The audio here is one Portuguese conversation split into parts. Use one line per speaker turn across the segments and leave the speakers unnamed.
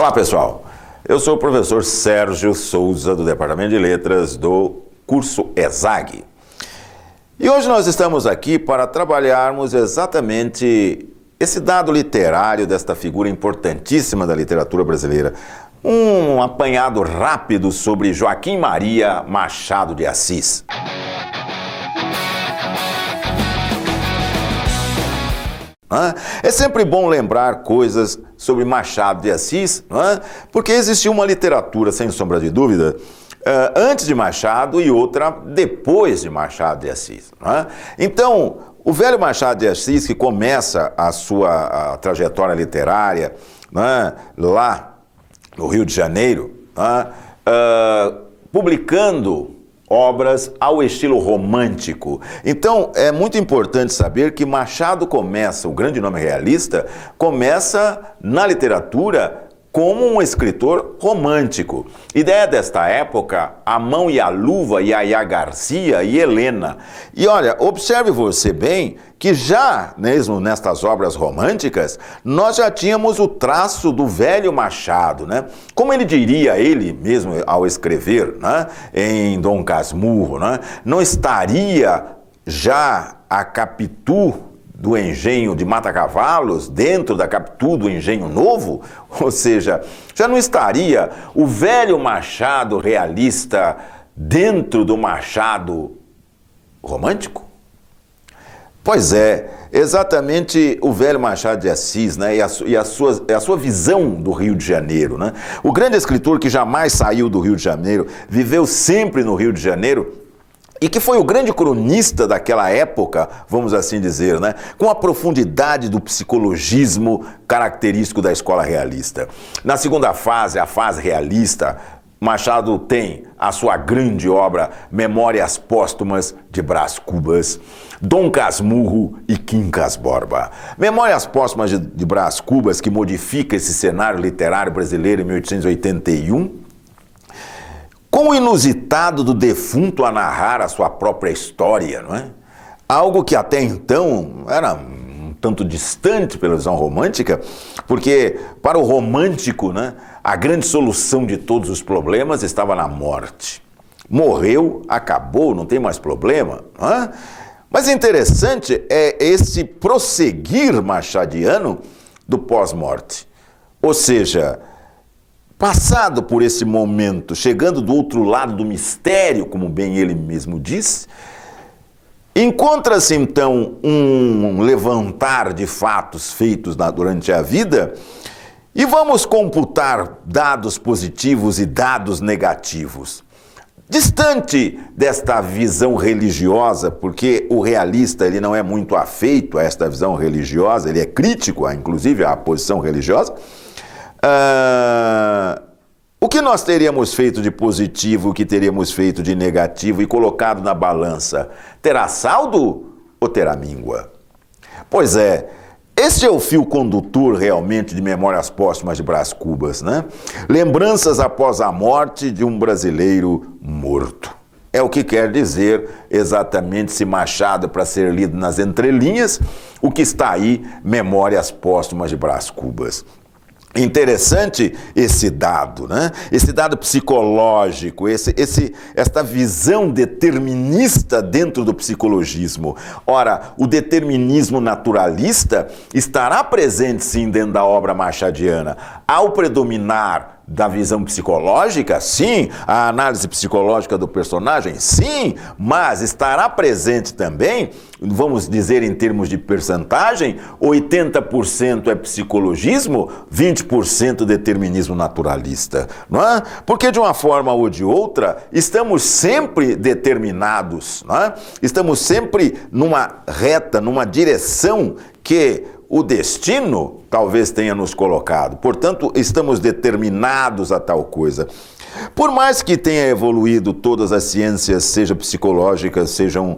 Olá pessoal, eu sou o professor Sérgio Souza do Departamento de Letras do curso ESAG. E hoje nós estamos aqui para trabalharmos exatamente esse dado literário desta figura importantíssima da literatura brasileira. Um apanhado rápido sobre Joaquim Maria Machado de Assis. É sempre bom lembrar coisas sobre Machado de Assis, porque existiu uma literatura, sem sombra de dúvida, antes de Machado e outra depois de Machado de Assis. Então, o velho Machado de Assis, que começa a sua trajetória literária lá no Rio de Janeiro, publicando obras ao estilo romântico. Então, é muito importante saber que Machado começa, o grande nome realista, começa na literatura como um escritor romântico. Ideia desta época, A Mão e a Luva, Yaya Garcia e Helena. E olha, observe você bem que já mesmo nestas obras românticas, nós já tínhamos o traço do velho Machado, Como ele diria, ele mesmo ao escrever, em Dom Casmurro, não estaria já a Capitu do engenho de Mata-Cavalos dentro da Capitu do engenho novo? Ou seja, já não estaria o velho Machado realista dentro do Machado romântico? Pois é, exatamente o velho Machado de Assis, e a sua visão do Rio de Janeiro, O grande escritor que jamais saiu do Rio de Janeiro, viveu sempre no Rio de Janeiro, e que foi o grande cronista daquela época, vamos assim dizer, com a profundidade do psicologismo característico da escola realista. Na segunda fase, a fase realista, Machado tem a sua grande obra Memórias Póstumas de Brás Cubas, Dom Casmurro e Quincas Borba. Memórias Póstumas de Brás Cubas, que modifica esse cenário literário brasileiro em 1881, com o inusitado do defunto a narrar a sua própria história, Algo que até então era um tanto distante pela visão romântica, porque para o romântico, a grande solução de todos os problemas estava na morte. Morreu, acabou, não tem mais problema, Mas interessante é esse prosseguir machadiano do pós-morte. Ou seja, passado por esse momento, chegando do outro lado do mistério, como bem ele mesmo disse, encontra-se então um levantar de fatos feitos durante a vida e vamos computar dados positivos e dados negativos. Distante desta visão religiosa, porque o realista ele não é muito afeito a esta visão religiosa, ele é crítico, inclusive, à posição religiosa, o que nós teríamos feito de positivo, o que teríamos feito de negativo e colocado na balança? Terá saldo ou terá míngua? Pois é, este é o fio condutor realmente de Memórias Póstumas de Brás Cubas, Lembranças após a morte de um brasileiro morto. É o que quer dizer exatamente esse Machado para ser lido nas entrelinhas, o que está aí, Memórias Póstumas de Brás Cubas. Interessante esse dado, Esse dado psicológico, esta visão determinista dentro do psicologismo. Ora, o determinismo naturalista estará presente sim dentro da obra machadiana. Ao predominar da visão psicológica, sim, a análise psicológica do personagem, sim, mas estará presente também, vamos dizer em termos de percentagem, 80% é psicologismo, 20% determinismo naturalista, Porque de uma forma ou de outra, estamos sempre determinados, Estamos sempre numa reta, numa direção que o destino talvez tenha nos colocado. Portanto, estamos determinados a tal coisa. Por mais que tenha evoluído todas as ciências, sejam psicológicas, sejam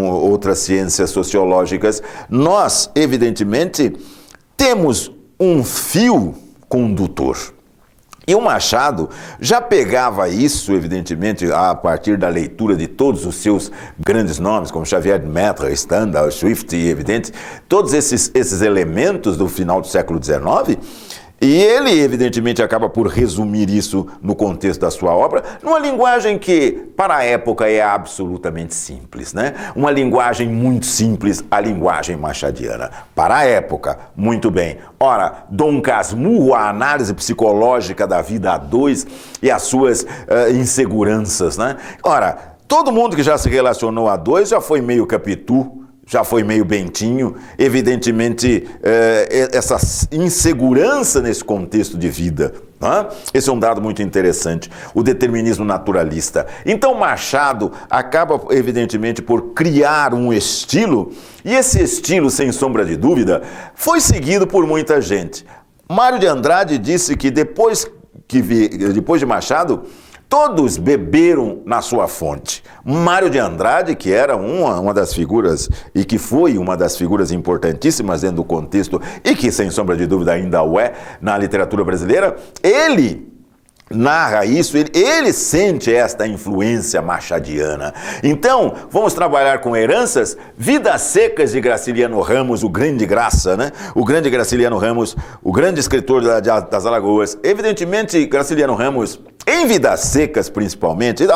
outras ciências sociológicas, nós, evidentemente, temos um fio condutor. E o Machado já pegava isso, evidentemente, a partir da leitura de todos os seus grandes nomes, como Xavier de Maistre, Stendhal, Swift, e evidente, todos esses elementos do final do século XIX, E ele, evidentemente, acaba por resumir isso no contexto da sua obra, numa linguagem que, para a época, é absolutamente simples, né? Uma linguagem muito simples, a linguagem machadiana. Para a época, muito bem. Ora, Dom Casmurro, a análise psicológica da vida a dois e as suas inseguranças, né? Ora, todo mundo que já se relacionou a dois já foi meio Capitu, já foi meio Bentinho, evidentemente essa insegurança nesse contexto de vida. Né? Esse é um dado muito interessante, o determinismo naturalista. Então Machado acaba, evidentemente, por criar um estilo, e esse estilo, sem sombra de dúvida, foi seguido por muita gente. Mário de Andrade disse que depois de Machado, todos beberam na sua fonte. Mário de Andrade, que era uma das figuras, e que foi uma das figuras importantíssimas dentro do contexto, e que, sem sombra de dúvida, ainda o é na literatura brasileira, ele narra isso, ele sente esta influência machadiana. Então, vamos trabalhar com heranças, Vidas Secas de Graciliano Ramos, o grande Graça, né? O grande Graciliano Ramos, o grande escritor das Alagoas. Evidentemente, Graciliano Ramos, em Vidas Secas principalmente, e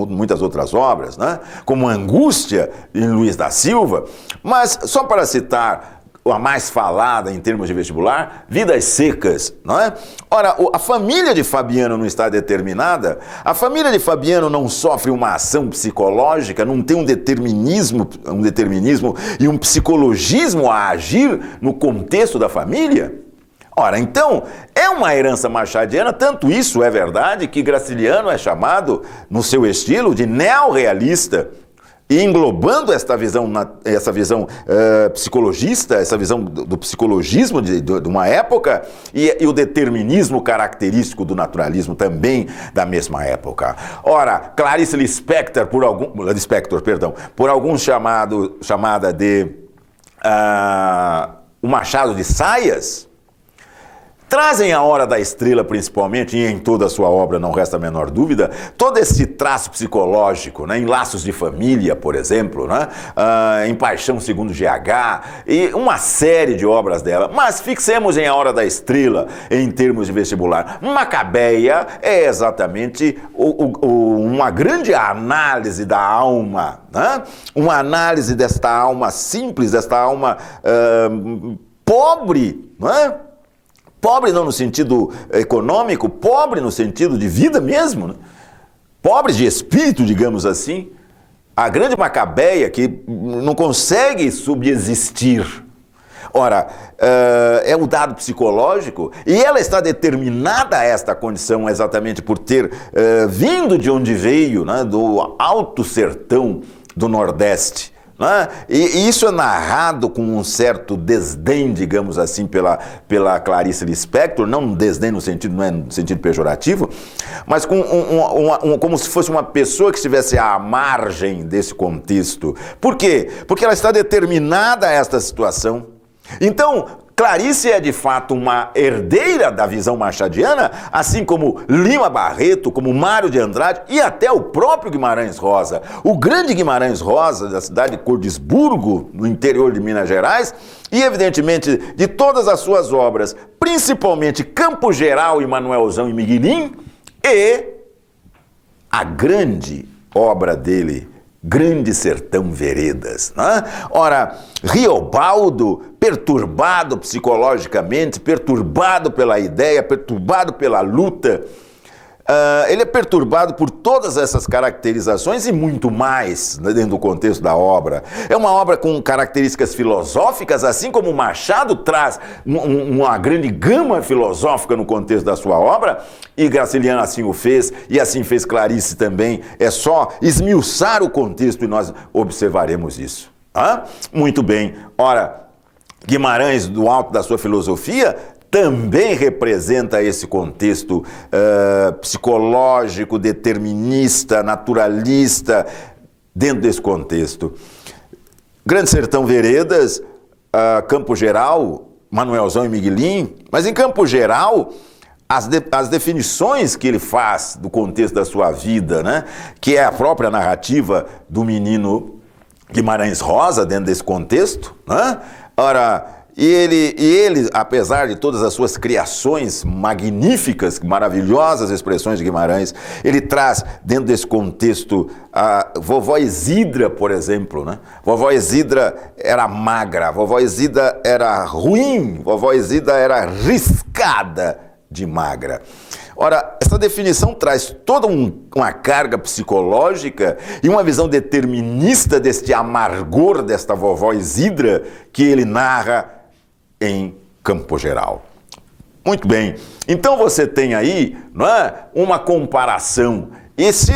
muitas outras obras, né? Como Angústia, em Luiz da Silva, mas só para citar a mais falada em termos de vestibular, Vidas Secas, não é? Ora, a família de Fabiano não está determinada, a família de Fabiano não sofre uma ação psicológica, não tem um determinismo e um psicologismo a agir no contexto da família? Ora, então, é uma herança machadiana, tanto isso é verdade que Graciliano é chamado, no seu estilo, de neorrealista, e englobando essa visão psicologista, essa visão do psicologismo de uma época e o determinismo característico do naturalismo também da mesma época. Ora, Clarice Lispector, por alguns chamada de o Machado de Saias, trazem a Hora da Estrela, principalmente, e em toda a sua obra, não resta a menor dúvida, todo esse traço psicológico, né? Em Laços de Família, por exemplo, né? Em Paixão Segundo GH, e uma série de obras dela. Mas fixemos em A Hora da Estrela, em termos de vestibular. Macabeia é exatamente uma grande análise da alma, né? Uma análise desta alma simples, desta alma pobre, não é? Pobre não no sentido econômico, pobre no sentido de vida mesmo, né? Pobre de espírito, digamos assim. A grande Macabeia que não consegue subsistir. Ora, é um dado psicológico e ela está determinada a esta condição exatamente por ter vindo de onde veio, né, do alto sertão do Nordeste. Né? E isso é narrado com um certo desdém, digamos assim, pela Clarice Lispector, não um desdém no sentido, não é no sentido pejorativo, mas com como se fosse uma pessoa que estivesse à margem desse contexto. Por quê? Porque ela está determinada a esta situação. Então, Clarice é de fato uma herdeira da visão machadiana, assim como Lima Barreto, como Mário de Andrade e até o próprio Guimarães Rosa. O grande Guimarães Rosa, da cidade de Cordisburgo, no interior de Minas Gerais, e evidentemente de todas as suas obras, principalmente Campo Geral e Manuelzão e Miguelim, e a grande obra dele, Grande Sertão Veredas, né? Ora, Riobaldo, perturbado psicologicamente, perturbado pela ideia, perturbado pela luta, ele é perturbado por todas essas caracterizações e muito mais, né, dentro do contexto da obra. É uma obra com características filosóficas, assim como Machado traz uma grande gama filosófica no contexto da sua obra, e Graciliano assim o fez, e assim fez Clarice também. É só esmiuçar o contexto e nós observaremos isso. Muito bem. Ora, Guimarães, do alto da sua filosofia, também representa esse contexto psicológico, determinista, naturalista, dentro desse contexto. Grande Sertão Veredas, Campo Geral, Manuelzão e Miguelim, mas em Campo Geral, as definições que ele faz do contexto da sua vida, né, que é a própria narrativa do menino Guimarães Rosa dentro desse contexto, né? Ora, E ele, apesar de todas as suas criações magníficas, maravilhosas expressões de Guimarães, ele traz dentro desse contexto a vovó Isidra, por exemplo, né? Vovó Isidra era magra, vovó Isidra era ruim, vovó Isidra era riscada de magra. Ora, essa definição traz toda uma carga psicológica e uma visão determinista deste amargor desta vovó Isidra que ele narra em Campo Geral. Muito bem, então você tem aí, não é, uma comparação. E se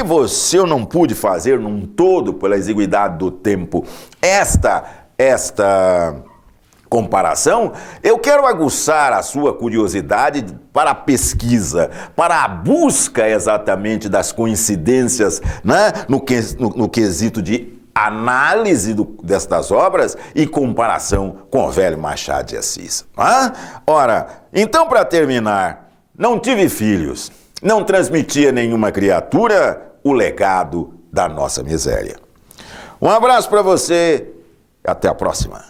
eu não pude fazer num todo, pela exiguidade do tempo, esta comparação, eu quero aguçar a sua curiosidade para a pesquisa, para a busca exatamente das coincidências, né, no quesito de análise destas obras e comparação com o velho Machado de Assis. Ora, então para terminar, não tive filhos, não transmitia nenhuma criatura o legado da nossa miséria. Um abraço para você e até a próxima.